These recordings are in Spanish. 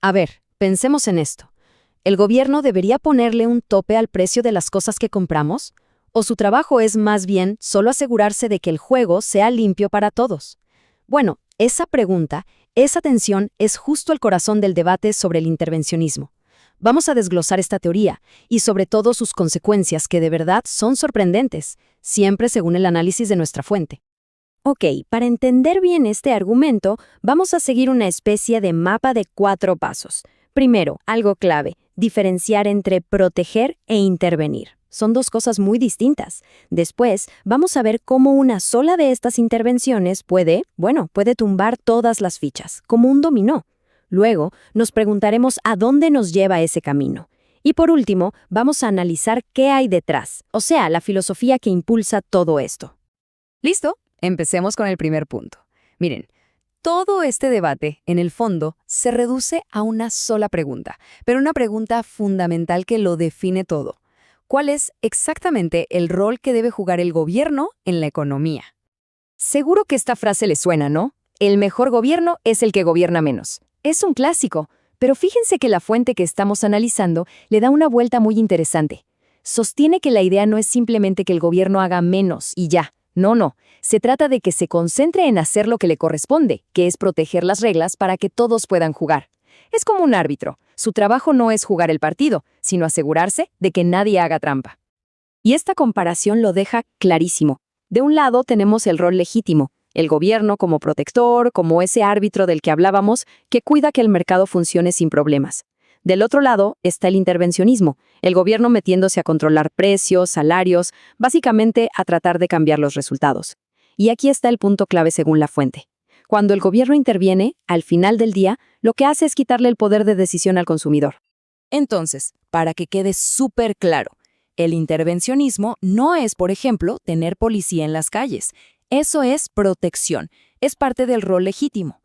A ver, pensemos en esto. ¿El gobierno debería ponerle un tope al precio de las cosas que compramos? ¿O su trabajo es más bien solo asegurarse de que el juego sea limpio para todos? Bueno, esa pregunta, esa tensión es justo el corazón del debate sobre el intervencionismo. Vamos a desglosar esta teoría y sobre todo sus consecuencias que de verdad son sorprendentes, siempre según el análisis de nuestra fuente. Ok, para entender bien este argumento, vamos a seguir una especie de mapa de 4 pasos. Primero, algo clave, diferenciar entre proteger e intervenir. Son 2 cosas muy distintas. Después, vamos a ver cómo una sola de estas intervenciones puede tumbar todas las fichas, como un dominó. Luego, nos preguntaremos a dónde nos lleva ese camino. Y por último, vamos a analizar qué hay detrás, o sea, la filosofía que impulsa todo esto. ¿Listo? Empecemos con el primer punto. Miren, todo este debate, en el fondo, se reduce a una sola pregunta, pero una pregunta fundamental que lo define todo. ¿Cuál es exactamente el rol que debe jugar el gobierno en la economía? Seguro que esta frase le suena, ¿no? El mejor gobierno es el que gobierna menos. Es un clásico, pero fíjense que la fuente que estamos analizando le da una vuelta muy interesante. Sostiene que la idea no es simplemente que el gobierno haga menos y ya. No. Se trata de que se concentre en hacer lo que le corresponde, que es proteger las reglas para que todos puedan jugar. Es como un árbitro. Su trabajo no es jugar el partido, sino asegurarse de que nadie haga trampa. Y esta comparación lo deja clarísimo. De un lado tenemos el rol legítimo, el gobierno como protector, como ese árbitro del que hablábamos, que cuida que el mercado funcione sin problemas. Del otro lado está el intervencionismo, el gobierno metiéndose a controlar precios, salarios, básicamente a tratar de cambiar los resultados. Y aquí está el punto clave según la fuente. Cuando el gobierno interviene, al final del día, lo que hace es quitarle el poder de decisión al consumidor. Entonces, para que quede súper claro, el intervencionismo no es, por ejemplo, tener policía en las calles. Eso es protección, es parte del rol legítimo.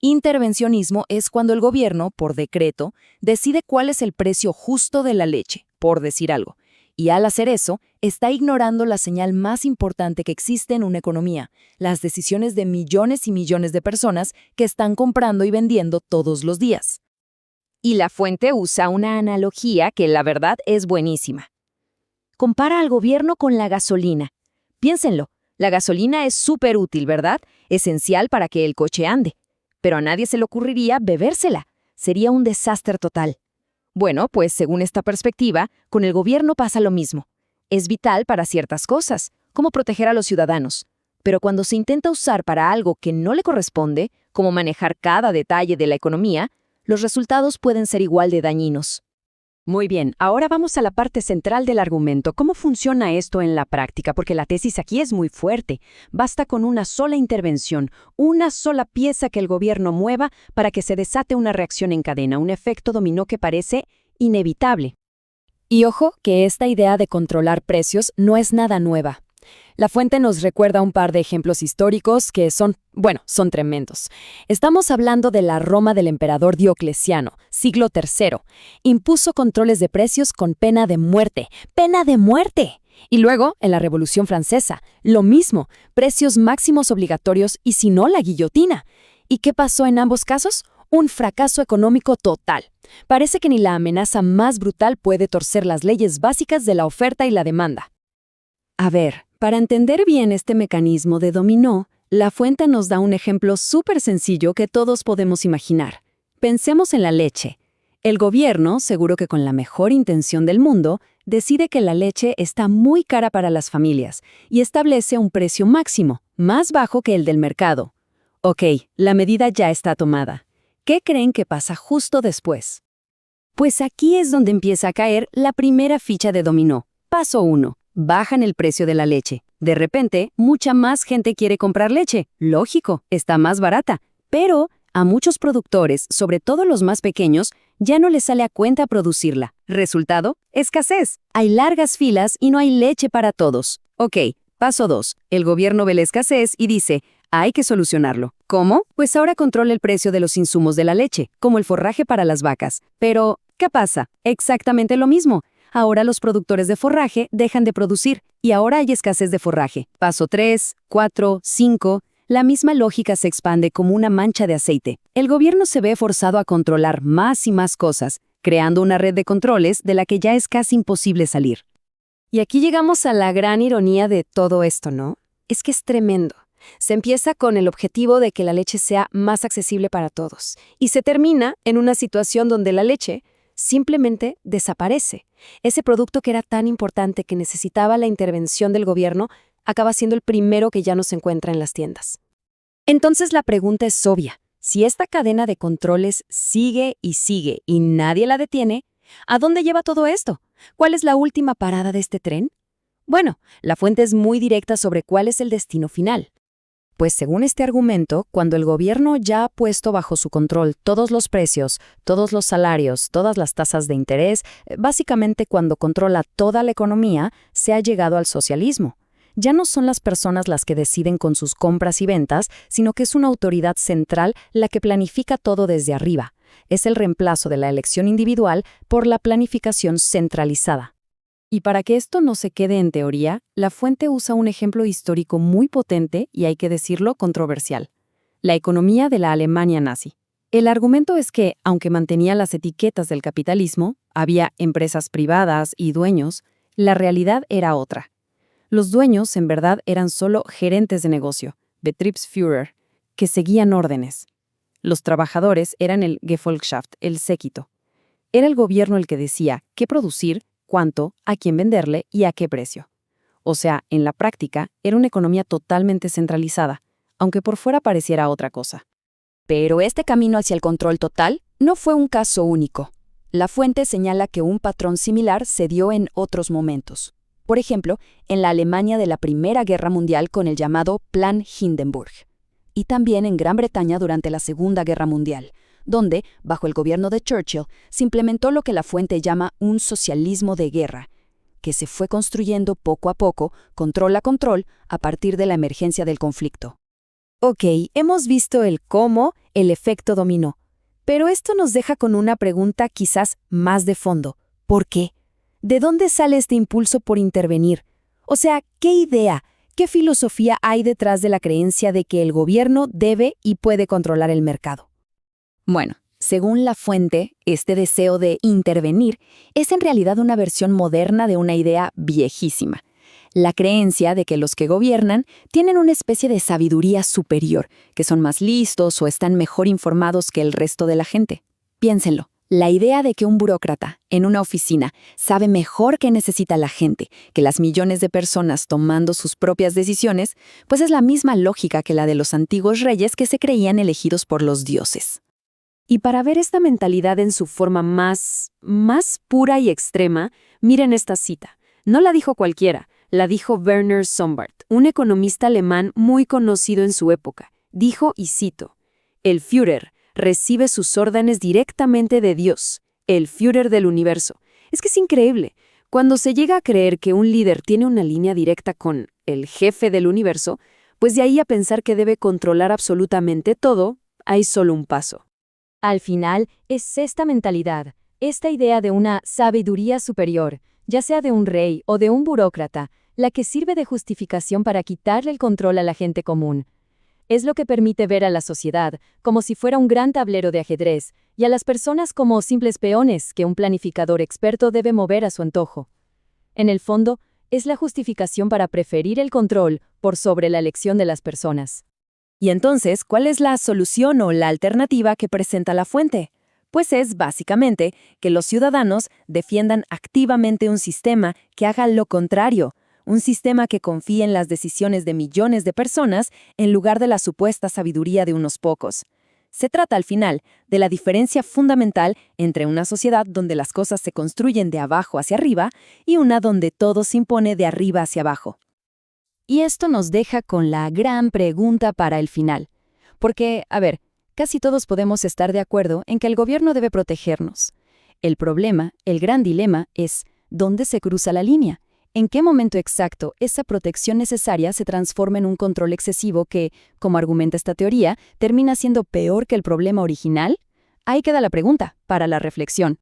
Intervencionismo es cuando el gobierno, por decreto, decide cuál es el precio justo de la leche, por decir algo. Y al hacer eso, está ignorando la señal más importante que existe en una economía, las decisiones de millones y millones de personas que están comprando y vendiendo todos los días. Y la fuente usa una analogía que la verdad es buenísima. Compara al gobierno con la gasolina. Piénsenlo, la gasolina es súper útil, ¿verdad? Esencial para que el coche ande. Pero a nadie se le ocurriría bebérsela. Sería un desastre total. Bueno, pues según esta perspectiva, con el gobierno pasa lo mismo. Es vital para ciertas cosas, como proteger a los ciudadanos. Pero cuando se intenta usar para algo que no le corresponde, como manejar cada detalle de la economía, los resultados pueden ser igual de dañinos. Muy bien, ahora vamos a la parte central del argumento. ¿Cómo funciona esto en la práctica? Porque la tesis aquí es muy fuerte. Basta con una sola intervención, una sola pieza que el gobierno mueva para que se desate una reacción en cadena, un efecto dominó que parece inevitable. Y ojo que esta idea de controlar precios no es nada nueva. La fuente nos recuerda un par de ejemplos históricos que son tremendos. Estamos hablando de la Roma del emperador Diocleciano, siglo III. Impuso controles de precios con pena de muerte. ¡Pena de muerte! Y luego, en la Revolución Francesa, lo mismo, precios máximos obligatorios y si no, la guillotina. ¿Y qué pasó en ambos casos? Un fracaso económico total. Parece que ni la amenaza más brutal puede torcer las leyes básicas de la oferta y la demanda. A ver, para entender bien este mecanismo de dominó, la fuente nos da un ejemplo súper sencillo que todos podemos imaginar. Pensemos en la leche. El gobierno, seguro que con la mejor intención del mundo, decide que la leche está muy cara para las familias y establece un precio máximo, más bajo que el del mercado. Ok, la medida ya está tomada. ¿Qué creen que pasa justo después? Pues aquí es donde empieza a caer la primera ficha de dominó. Paso 1. Bajan el precio de la leche. De repente, mucha más gente quiere comprar leche. Lógico, está más barata. Pero a muchos productores, sobre todo los más pequeños, ya no les sale a cuenta producirla. Resultado, escasez. Hay largas filas y no hay leche para todos. Ok, paso 2. El gobierno ve la escasez y dice, hay que solucionarlo. ¿Cómo? Pues ahora controla el precio de los insumos de la leche, como el forraje para las vacas. Pero, ¿qué pasa? Exactamente lo mismo. Ahora los productores de forraje dejan de producir y ahora hay escasez de forraje. Paso 3, 4, 5. La misma lógica se expande como una mancha de aceite. El gobierno se ve forzado a controlar más y más cosas, creando una red de controles de la que ya es casi imposible salir. Y aquí llegamos a la gran ironía de todo esto, ¿no? Es que es tremendo. Se empieza con el objetivo de que la leche sea más accesible para todos, y se termina en una situación donde la leche simplemente desaparece. Ese producto que era tan importante que necesitaba la intervención del gobierno acaba siendo el primero que ya no se encuentra en las tiendas. Entonces la pregunta es obvia. Si esta cadena de controles sigue y nadie la detiene, ¿a dónde lleva todo esto? ¿Cuál es la última parada de este tren? Bueno, la fuente es muy directa sobre cuál es el destino final. Pues según este argumento, cuando el gobierno ya ha puesto bajo su control todos los precios, todos los salarios, todas las tasas de interés, básicamente cuando controla toda la economía, se ha llegado al socialismo. Ya no son las personas las que deciden con sus compras y ventas, sino que es una autoridad central la que planifica todo desde arriba. Es el reemplazo de la elección individual por la planificación centralizada. Y para que esto no se quede en teoría, la fuente usa un ejemplo histórico muy potente y hay que decirlo controversial: la economía de la Alemania nazi. El argumento es que, aunque mantenía las etiquetas del capitalismo, había empresas privadas y dueños, la realidad era otra. Los dueños, en verdad, eran solo gerentes de negocio, Betriebsführer, que seguían órdenes. Los trabajadores eran el Gefolgschaft, el séquito. Era el gobierno el que decía qué producir, cuánto, a quién venderle y a qué precio. O sea, en la práctica, era una economía totalmente centralizada, aunque por fuera pareciera otra cosa. Pero este camino hacia el control total no fue un caso único. La fuente señala que un patrón similar se dio en otros momentos. Por ejemplo, en la Alemania de la Primera Guerra Mundial con el llamado Plan Hindenburg. Y también en Gran Bretaña durante la Segunda Guerra Mundial, donde, bajo el gobierno de Churchill, se implementó lo que la fuente llama un socialismo de guerra, que se fue construyendo poco a poco, control a control, a partir de la emergencia del conflicto. Ok, hemos visto el cómo, el efecto dominó. Pero esto nos deja con una pregunta quizás más de fondo. ¿Por qué? ¿De dónde sale este impulso por intervenir? O sea, ¿qué idea, qué filosofía hay detrás de la creencia de que el gobierno debe y puede controlar el mercado? Bueno, según la fuente, este deseo de intervenir es en realidad una versión moderna de una idea viejísima: la creencia de que los que gobiernan tienen una especie de sabiduría superior, que son más listos o están mejor informados que el resto de la gente. Piénsenlo. La idea de que un burócrata en una oficina sabe mejor qué necesita la gente que las millones de personas tomando sus propias decisiones, pues es la misma lógica que la de los antiguos reyes que se creían elegidos por los dioses. Y para ver esta mentalidad en su forma más pura y extrema, miren esta cita. No la dijo cualquiera, la dijo Werner Sombart, un economista alemán muy conocido en su época. Dijo, y cito: «El Führer recibe sus órdenes directamente de Dios, el Führer del universo». Es que es increíble. Cuando se llega a creer que un líder tiene una línea directa con el jefe del universo, pues de ahí a pensar que debe controlar absolutamente todo, hay solo un paso. Al final, es esta mentalidad, esta idea de una sabiduría superior, ya sea de un rey o de un burócrata, la que sirve de justificación para quitarle el control a la gente común. Es lo que permite ver a la sociedad como si fuera un gran tablero de ajedrez y a las personas como simples peones que un planificador experto debe mover a su antojo. En el fondo, es la justificación para preferir el control por sobre la elección de las personas. Y entonces, ¿cuál es la solución o la alternativa que presenta la fuente? Pues es, básicamente, que los ciudadanos defiendan activamente un sistema que haga lo contrario, un sistema que confíe en las decisiones de millones de personas en lugar de la supuesta sabiduría de unos pocos. Se trata, al final, de la diferencia fundamental entre una sociedad donde las cosas se construyen de abajo hacia arriba y una donde todo se impone de arriba hacia abajo. Y esto nos deja con la gran pregunta para el final. Porque, casi todos podemos estar de acuerdo en que el gobierno debe protegernos. El problema, el gran dilema, es ¿dónde se cruza la línea? ¿En qué momento exacto esa protección necesaria se transforma en un control excesivo que, como argumenta esta teoría, termina siendo peor que el problema original? Ahí queda la pregunta, para la reflexión.